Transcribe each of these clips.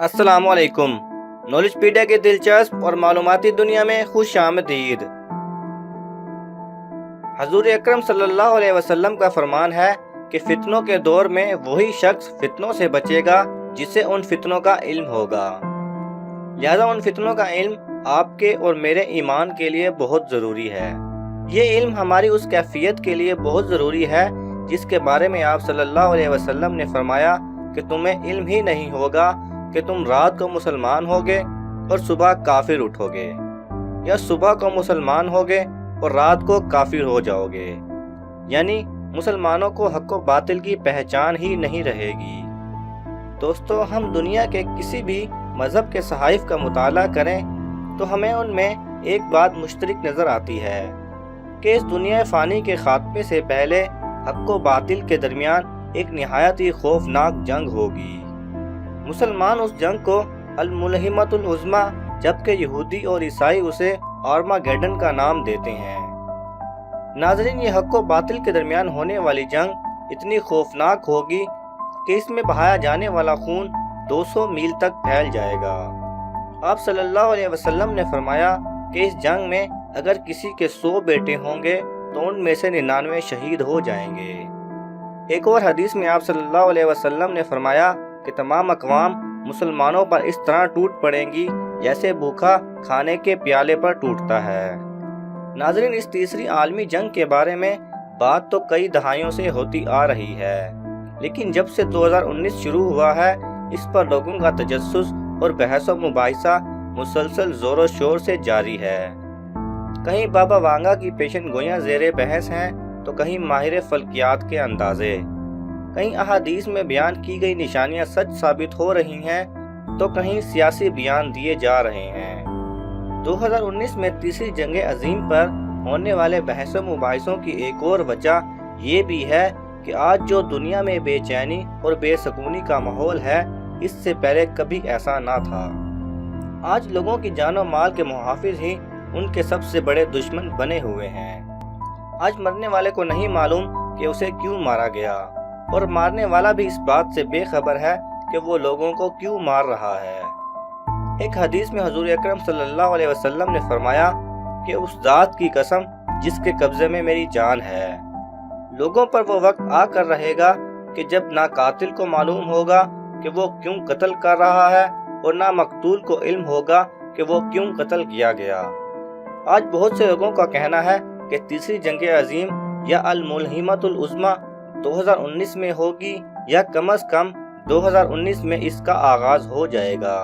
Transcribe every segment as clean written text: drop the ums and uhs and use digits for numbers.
अस्सलाम वालेकुम। नॉलेजपीडिया की दिलचस्प और मालूमाती दुनिया में खुश आमदीद। हजूर अकरम सल्लल्लाहु अलैहि वसल्लम का फरमान है कि फितनों के दौर में वही शख्स फितनों से बचेगा जिसे उन फितनों का इल्म होगा। लिहाजा उन फितनों का इल्म आपके और मेरे ईमान के लिए बहुत ज़रूरी है। ये इल्म हमारी उस कैफियत के लिए बहुत ज़रूरी है जिसके बारे में आप सल्लल्लाहु अलैहि वसल्लम ने फरमाया कि तुम्हें इल्म ही नहीं होगा कि तुम रात को मुसलमान होगे और सुबह काफिर उठोगे, या सुबह को मुसलमान होगे और रात को काफिर हो जाओगे। यानी मुसलमानों को हक व बातिल की पहचान ही नहीं रहेगी। दोस्तों, हम दुनिया के किसी भी मज़हब के सहाइफ का मुताला करें तो हमें उनमें एक बात मुश्तरक नज़र आती है कि इस दुनिया फ़ानी के खात्मे से पहले हक व बातिल के दरमियान एक निहायत ही खौफनाक जंग होगी। मुसलमान उस जंग को अल-मुलहिमतुल उज़्मा, जबकि यहूदी और ईसाई उसे आर्मागेडन का नाम देते हैं। नाज़रीन, ये हक व बातिल के दरमियान होने वाली जंग इतनी खौफनाक होगी कि इसमें बहाया जाने वाला खून 200 मील तक फैल जाएगा। आप सल्लल्लाहु अलैहि वसल्लम ने फरमाया कि इस जंग में अगर किसी के 100 बेटे होंगे तो उनमें से 99 शहीद हो जाएंगे। एक और हदीस में आप सल्लल्लाहु अलैहि वसल्लम ने फरमाया कि तमाम अक़वाम मुसलमानों पर इस तरह टूट पड़ेंगी जैसे भूखा खाने के प्याले पर टूटता है। नाज़रीन, इस तीसरी आलमी जंग के बारे में बात तो कई दहाइयों से होती आ रही है, लेकिन जब से 2019 शुरू हुआ है इस पर लोगों का तजस्सुस और बहस व मुबाहिसा मुसलसल ज़ोर शोर से जारी है। कहीं बाबा वांगा की पेशन गोयां ज़ेरे बहस हैं तो कहीं माहिर फल्कियात के अंदाज़े, कहीं अहादीस में बयान की गई निशानियां सच साबित हो रही हैं तो कहीं सियासी बयान दिए जा रहे हैं। 2019 में तीसरी जंग अजीम पर होने वाले बहस व मुबाहिसों की एक और वजह ये भी है कि आज जो दुनिया में बेचैनी और बेसकूनी का माहौल है, इससे पहले कभी ऐसा ना था। आज लोगों की जान और माल के मुहाफिज ही उनके सबसे बड़े दुश्मन बने हुए हैं। आज मरने वाले को नहीं मालूम कि उसे क्यों मारा गया, और मारने वाला भी इस बात से बेखबर है कि वो लोगों को क्यों मार रहा है। एक हदीस में हुजूर अकरम सल्लल्लाहु अलैहि वसल्लम ने फरमाया कि उस ज़ात की कसम जिसके कब्ज़े में मेरी जान है, लोगों पर वो वक्त आकर रहेगा कि जब ना कातिल को मालूम होगा कि वो क्यों कत्ल कर रहा है और ना मकतूल को इल्म होगा कि वो क्यों कत्ल किया गया। आज बहुत से लोगों का कहना है कि तीसरी जंग अजीम या अल-मुलहिमतुल उज़्मा 2019 में होगी, या कम से कम 2019 में इसका आगाज हो जाएगा।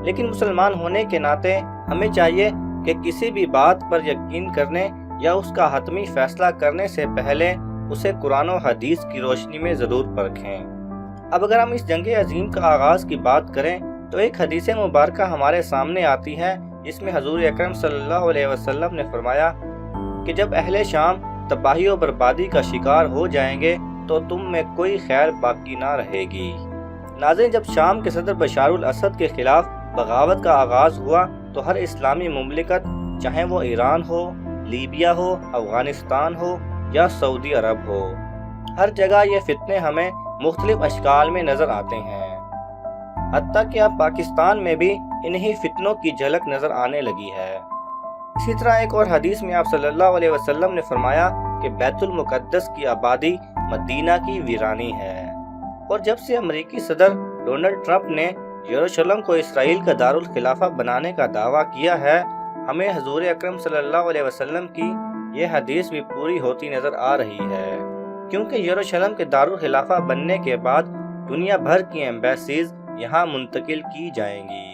लेकिन मुसलमान होने के नाते हमें चाहिए कि किसी भी बात पर यकीन करने या उसका हतमी फैसला करने से पहले उसे कुरान और हदीस की रोशनी में ज़रूर परखें। अब अगर हम इस जंग अजीम का आगाज़ की बात करें तो एक हदीस मुबारक हमारे सामने आती है जिसमें हजूर अकरम सल्लल्लाहु अलैहि वसल्लम ने फरमाया कि जब अहले शाम तबाही और बर्बादी का शिकार हो जाएंगे तो तुम में कोई खैर बाकी ना रहेगी। नाज़रीन, जब शाम के सदर बशारुल असद के खिलाफ बगावत का आगाज़ हुआ तो हर इस्लामी मुमलिकत, चाहे वो ईरान हो, लीबिया हो, अफगानिस्तान हो या सऊदी अरब हो, हर जगह ये फितने हमें मुख्तलिफ अशकाल में नज़र आते हैं। हत्ता कि अब पाकिस्तान में भी इन्हीं फितनों की झलक नज़र आने लगी है। इसी तरह एक और हदीस में आप सल्लल्लाहु अलैहि वसल्लम ने फरमाया कि बैतुल मुक़द्दस की आबादी मदीना की वीरानी है, और जब से अमेरिकी सदर डोनाल्ड ट्रंप ने यरूशलेम को इसराइल का दारुल खिलाफा बनाने का दावा किया है, हमें हजूर अकरम सल्लल्लाहु अलैहि वसल्लम की यह हदीस भी पूरी होती नज़र आ रही है, क्योंकि यरूशलेम के दारुल खिलाफा बनने के बाद दुनिया भर की एम्बेसीज यहाँ मुंतकिल की जाएंगी।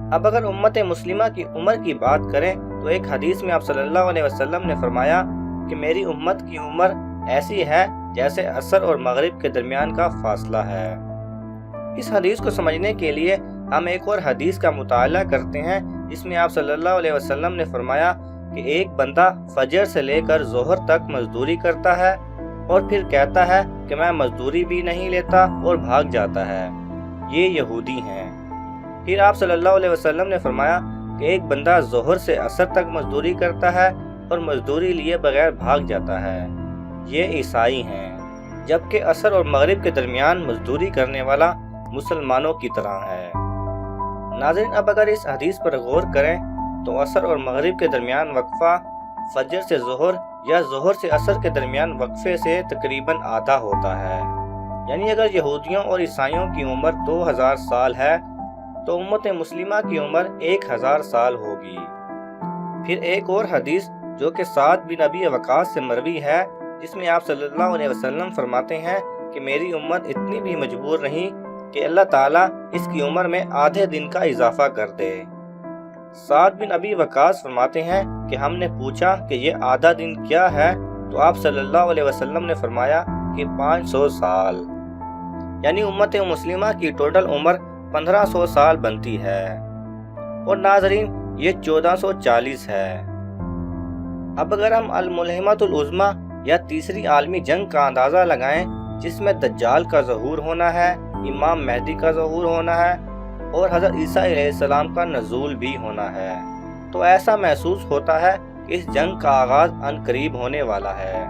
अब अगर उम्मत मुस्लिमा की उम्र की बात करें तो एक हदीस में आप सल्लल्लाहु अलैहि वसल्लम ने फरमाया कि मेरी उम्मत की उम्र ऐसी है जैसे असर और मगरिब के दरमियान का फासला है। इस हदीस को समझने के लिए हम एक और हदीस का मुताला करते हैं जिसमें आप सल्लल्लाहु अलैहि वसल्लम ने फरमाया कि एक बंदा फजर से लेकर जोहर तक मजदूरी करता है और फिर कहता है कि मैं मजदूरी भी नहीं लेता और भाग जाता है, ये यहूदी हैं। फिर आप सल्लल्लाहु अलैहि वसल्लम ने फरमाया कि एक बंदा जोहर से असर तक मजदूरी करता है और मजदूरी लिए बगैर भाग जाता है, ये ईसाई हैं। जबकि असर और मगरिब के दरमियान मजदूरी करने वाला مسلمانوں کی طرح ہے۔ ناظرین، اب اگر اس حدیث پر غور کریں تو عصر اور مغرب کے درمیان وقفہ فجر سے ظہر یا ظہر سے عصر کے درمیان وقفے سے تقریباً آدھا ہوتا ہے۔ یعنی اگر یہودیوں اور عیسائیوں کی عمر 2000 سال ہے تو امت مسلمہ کی عمر 1000 سال ہوگی۔ پھر ایک اور حدیث جو کہ سعد بن ابی وقاص سے مروی ہے، جس میں آپ صلی اللہ علیہ وسلم فرماتے ہیں کہ میری امت اتنی بھی مجبور نہیں کہ اللہ تعالیٰ اس کی عمر میں آدھے دن کا اضافہ کر دے۔ سعد بن ابی وقاص فرماتے ہیں کہ ہم نے پوچھا کہ یہ آدھا دن کیا ہے، تو آپ صلی اللہ علیہ وسلم نے فرمایا کہ 500 سال، یعنی امت مسلمہ کی ٹوٹل عمر 1500 سال بنتی ہے، اور ناظرین یہ 1440 ہے۔ اب اگر ہم الملحمۃ العظمیٰ یا تیسری عالمی جنگ کا اندازہ لگائیں، جس میں دجال کا ظہور ہونا ہے، امام مہدی کا ظہور ہونا ہے اور حضرت عیسیٰ علیہ السلام کا نزول بھی ہونا ہے، تو ایسا محسوس ہوتا ہے کہ اس جنگ کا آغاز عنقریب ہونے والا ہے۔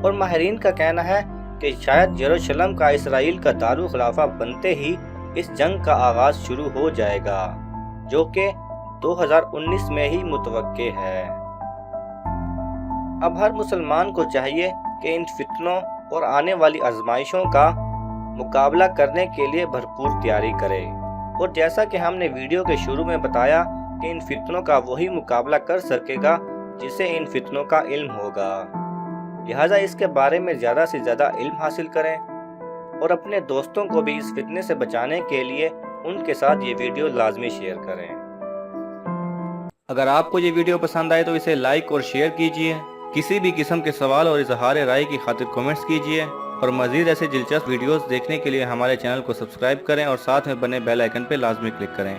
اور ماہرین کا کہنا ہے کہ شاید یروشلم کا اسرائیل کا دارالخلافہ بنتے ہی اس جنگ کا آغاز شروع ہو جائے گا، جو کہ 2019 میں ہی متوقع ہے۔ اب ہر مسلمان کو چاہیے کہ ان فتنوں اور آنے والی آزمائشوں کا مقابلہ کرنے کے لیے بھرپور تیاری کرے، اور جیسا کہ ہم نے ویڈیو کے شروع میں بتایا کہ ان فتنوں کا وہی مقابلہ کر سکے گا جسے ان فتنوں کا علم ہوگا، لہٰذا اس کے بارے میں زیادہ سے زیادہ علم حاصل کریں، اور اپنے دوستوں کو بھی اس فتنے سے بچانے کے لیے ان کے ساتھ یہ ویڈیو لازمی شیئر کریں۔ اگر آپ کو یہ ویڈیو پسند آئے تو اسے لائک اور شیئر کیجئے، کسی بھی قسم کے سوال اور اظہار رائے کی خاطر کومنٹس کیجئے، اور مزید ایسے دلچسپ ویڈیوز دیکھنے کے لیے ہمارے چینل کو سبسکرائب کریں اور ساتھ میں بنے بیل آئیکن پہ لازمی کلک کریں۔